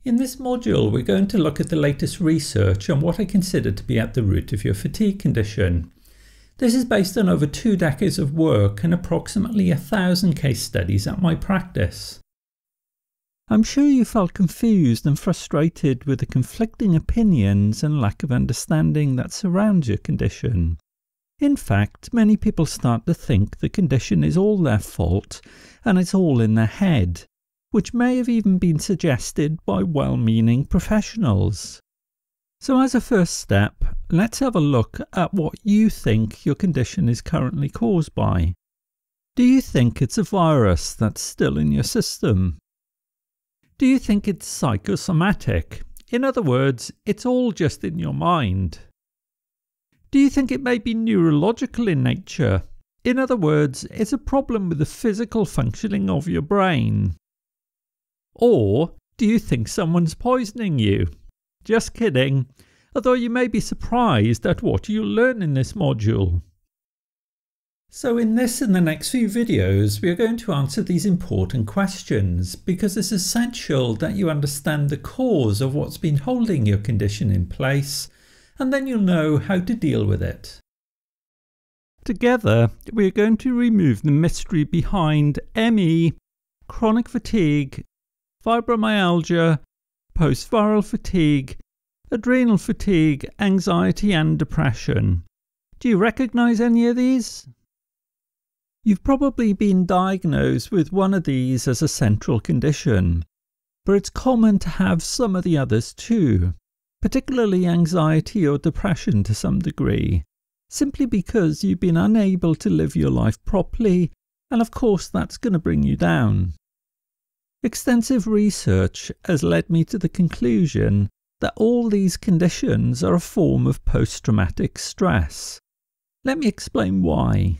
In this module, we're going to look at the latest research on what I consider to be at the root of your fatigue condition. This is based on over 2 decades of work and approximately 1,000 case studies at my practice. I'm sure you felt confused and frustrated with the conflicting opinions and lack of understanding that surrounds your condition. In fact, many people start to think the condition is all their fault and it's all in their head, which may have even been suggested by well-meaning professionals. So as a first step, let's have a look at what you think your condition is currently caused by. Do you think it's a virus that's still in your system? Do you think it's psychosomatic? In other words, it's all just in your mind. Do you think it may be neurological in nature? In other words, it's a problem with the physical functioning of your brain. Or do you think someone's poisoning you? Just kidding, although you may be surprised at what you'll learn in this module. So in this and the next few videos, we are going to answer these important questions because it's essential that you understand the cause of what's been holding your condition in place, and then you'll know how to deal with it. Together, we are going to remove the mystery behind ME, chronic fatigue, fibromyalgia, post-viral fatigue, adrenal fatigue, anxiety and depression. Do you recognize any of these? You've probably been diagnosed with one of these as a central condition, but it's common to have some of the others too, particularly anxiety or depression to some degree, simply because you've been unable to live your life properly, and of course that's going to bring you down. Extensive research has led me to the conclusion that all these conditions are a form of post-traumatic stress. Let me explain why.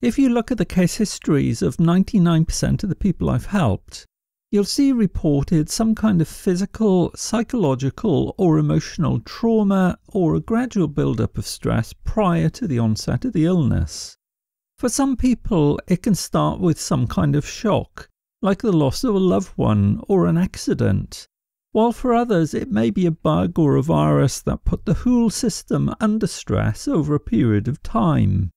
If you look at the case histories of 99% of the people I've helped, you'll see reported some kind of physical, psychological or emotional trauma or a gradual buildup of stress prior to the onset of the illness. For some people, it can start with some kind of shock, like the loss of a loved one or an accident, while for others it may be a bug or a virus that put the whole system under stress over a period of time.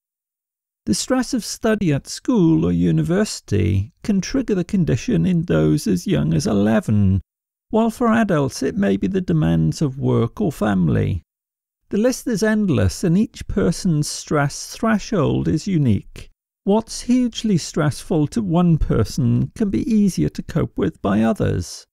The stress of study at school or university can trigger the condition in those as young as 11, while for adults it may be the demands of work or family. The list is endless and each person's stress threshold is unique. What's hugely stressful to one person can be easier to cope with by others.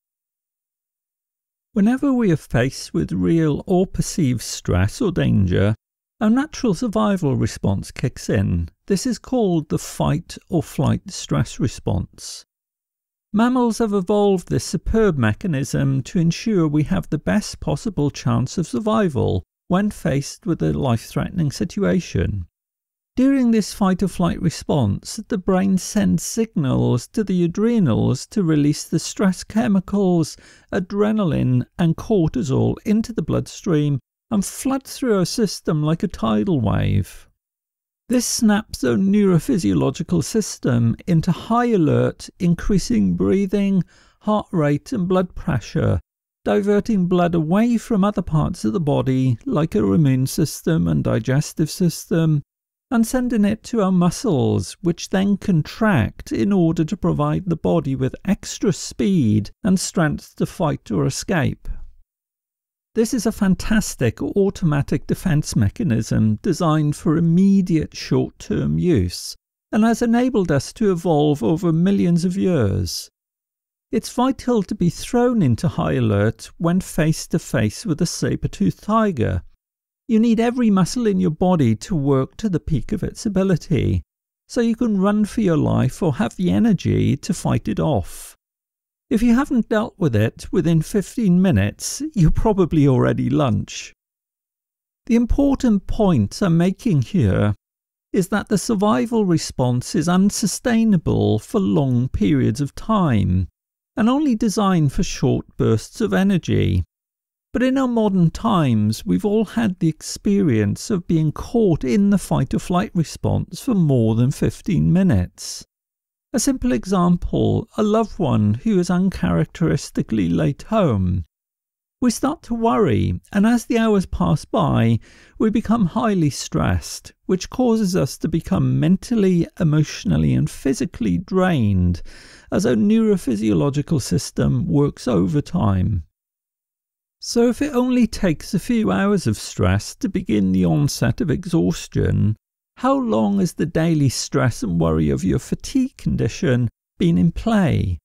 Whenever we are faced with real or perceived stress or danger, our natural survival response kicks in. This is called the fight or flight stress response. Mammals have evolved this superb mechanism to ensure we have the best possible chance of survival when faced with a life-threatening situation. During this fight or flight response, the brain sends signals to the adrenals to release the stress chemicals, adrenaline and cortisol into the bloodstream and flood through our system like a tidal wave. This snaps our neurophysiological system into high alert, increasing breathing, heart rate and blood pressure, diverting blood away from other parts of the body like our immune system and digestive system, and sending it to our muscles, which then contract in order to provide the body with extra speed and strength to fight or escape. This is a fantastic automatic defense mechanism designed for immediate short-term use and has enabled us to evolve over millions of years. It's vital to be thrown into high alert when face to face with a saber-toothed tiger. You need every muscle in your body to work to the peak of its ability, so you can run for your life or have the energy to fight it off. If you haven't dealt with it within 15 minutes, you're probably already lunch. The important point I'm making here is that the survival response is unsustainable for long periods of time and only designed for short bursts of energy. But in our modern times, we've all had the experience of being caught in the fight or flight response for more than 15 minutes. A simple example, a loved one who is uncharacteristically late home. We start to worry, and as the hours pass by, we become highly stressed, which causes us to become mentally, emotionally and physically drained as our neurophysiological system works overtime. So if it only takes a few hours of stress to begin the onset of exhaustion, how long has the daily stress and worry of your fatigue condition been in play?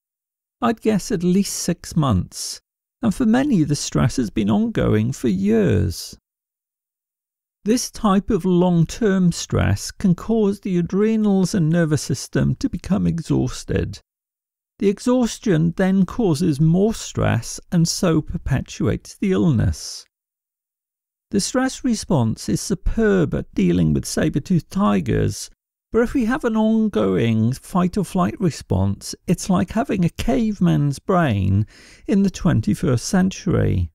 I'd guess at least 6 months. And for many the stress has been ongoing for years. This type of long-term stress can cause the adrenals and nervous system to become exhausted. The exhaustion then causes more stress and so perpetuates the illness. The stress response is superb at dealing with saber-toothed tigers, but if we have an ongoing fight-or-flight response, it's like having a caveman's brain in the 21st century.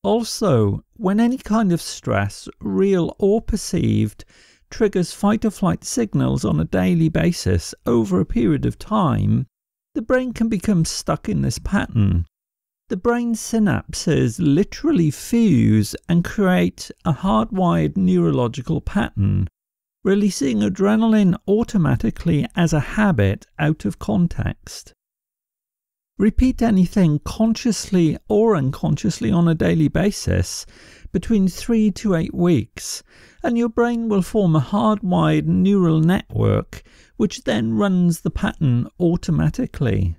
Also, when any kind of stress, real or perceived, triggers fight-or-flight signals on a daily basis over a period of time, the brain can become stuck in this pattern. The brain synapses literally fuse and create a hardwired neurological pattern, releasing adrenaline automatically as a habit out of context. Repeat anything consciously or unconsciously on a daily basis between 3 to 8 weeks, and your brain will form a hardwired neural network which then runs the pattern automatically.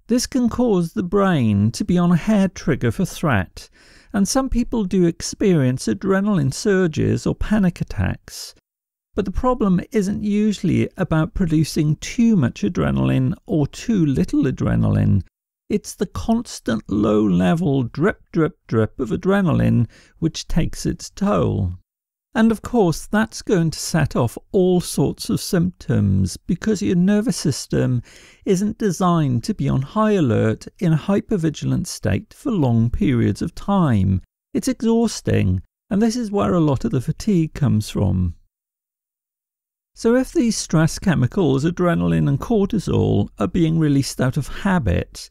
This can cause the brain to be on a hair trigger for threat, and some people do experience adrenaline surges or panic attacks. But the problem isn't usually about producing too much adrenaline or too little adrenaline. It's the constant low-level drip, drip, drip of adrenaline which takes its toll. And of course that's going to set off all sorts of symptoms because your nervous system isn't designed to be on high alert in a hypervigilant state for long periods of time. It's exhausting, and this is where a lot of the fatigue comes from. So if these stress chemicals, adrenaline and cortisol, are being released out of habit,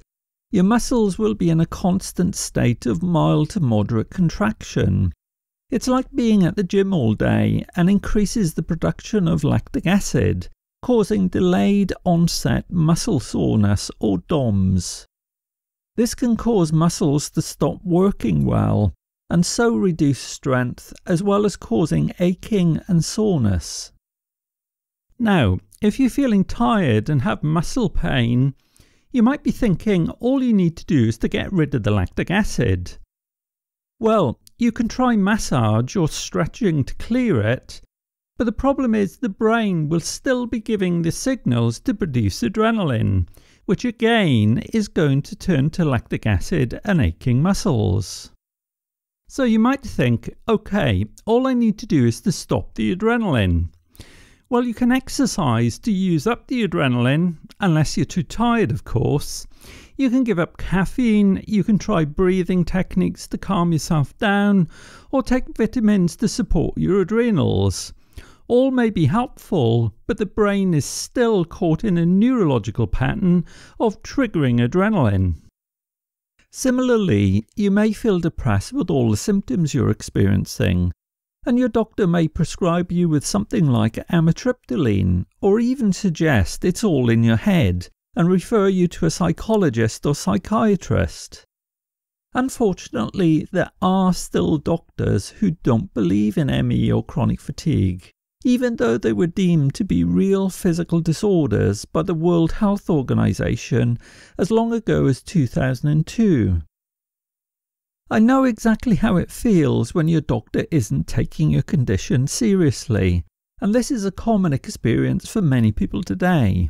your muscles will be in a constant state of mild to moderate contraction. It's like being at the gym all day and increases the production of lactic acid, causing delayed onset muscle soreness or DOMS. This can cause muscles to stop working well and so reduce strength as well as causing aching and soreness. Now, if you're feeling tired and have muscle pain, you might be thinking all you need to do is to get rid of the lactic acid. Well, you can try massage or stretching to clear it, but the problem is the brain will still be giving the signals to produce adrenaline, which again is going to turn to lactic acid and aching muscles. So you might think, okay, all I need to do is to stop the adrenaline. Well, you can exercise to use up the adrenaline, unless you're too tired, of course. You can give up caffeine, you can try breathing techniques to calm yourself down, or take vitamins to support your adrenals. All may be helpful, but the brain is still caught in a neurological pattern of triggering adrenaline. Similarly, you may feel depressed with all the symptoms you're experiencing, and your doctor may prescribe you with something like amitriptyline, or even suggest it's all in your head, and refer you to a psychologist or psychiatrist. Unfortunately, there are still doctors who don't believe in ME or chronic fatigue, even though they were deemed to be real physical disorders by the World Health Organization as long ago as 2002. I know exactly how it feels when your doctor isn't taking your condition seriously, and this is a common experience for many people today.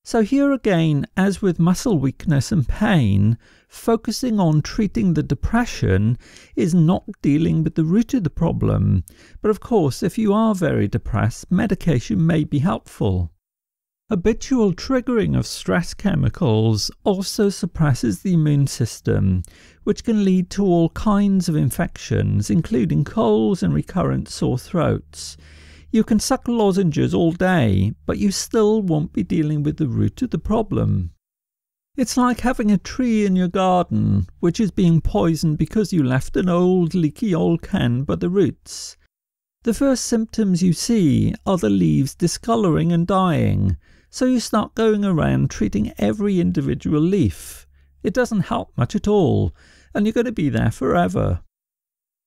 So here again, as with muscle weakness and pain, focusing on treating the depression is not dealing with the root of the problem, but of course if you are very depressed, medication may be helpful. Habitual triggering of stress chemicals also suppresses the immune system, which can lead to all kinds of infections, including colds and recurrent sore throats. You can suck lozenges all day, but you still won't be dealing with the root of the problem. It's like having a tree in your garden which is being poisoned because you left an old leaky old can by the roots. The first symptoms you see are the leaves discolouring and dying, so you start going around treating every individual leaf. It doesn't help much at all, and you're going to be there forever.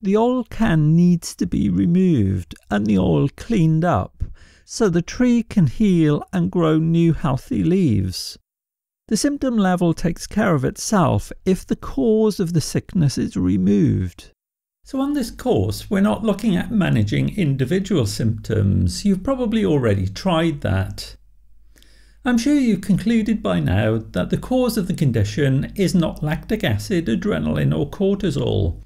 The old can needs to be removed and the oil cleaned up, so the tree can heal and grow new healthy leaves. The symptom level takes care of itself if the cause of the sickness is removed. So on this course, we're not looking at managing individual symptoms. You've probably already tried that. I'm sure you've concluded by now that the cause of the condition is not lactic acid, adrenaline or cortisol,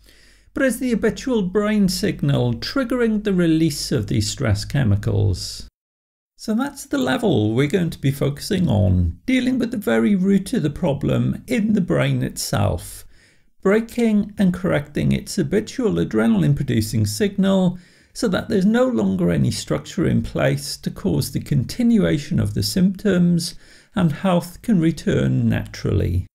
but is the habitual brain signal triggering the release of these stress chemicals. So that's the level we're going to be focusing on, dealing with the very root of the problem in the brain itself, breaking and correcting its habitual adrenaline producing signal so that there's no longer any structure in place to cause the continuation of the symptoms and health can return naturally.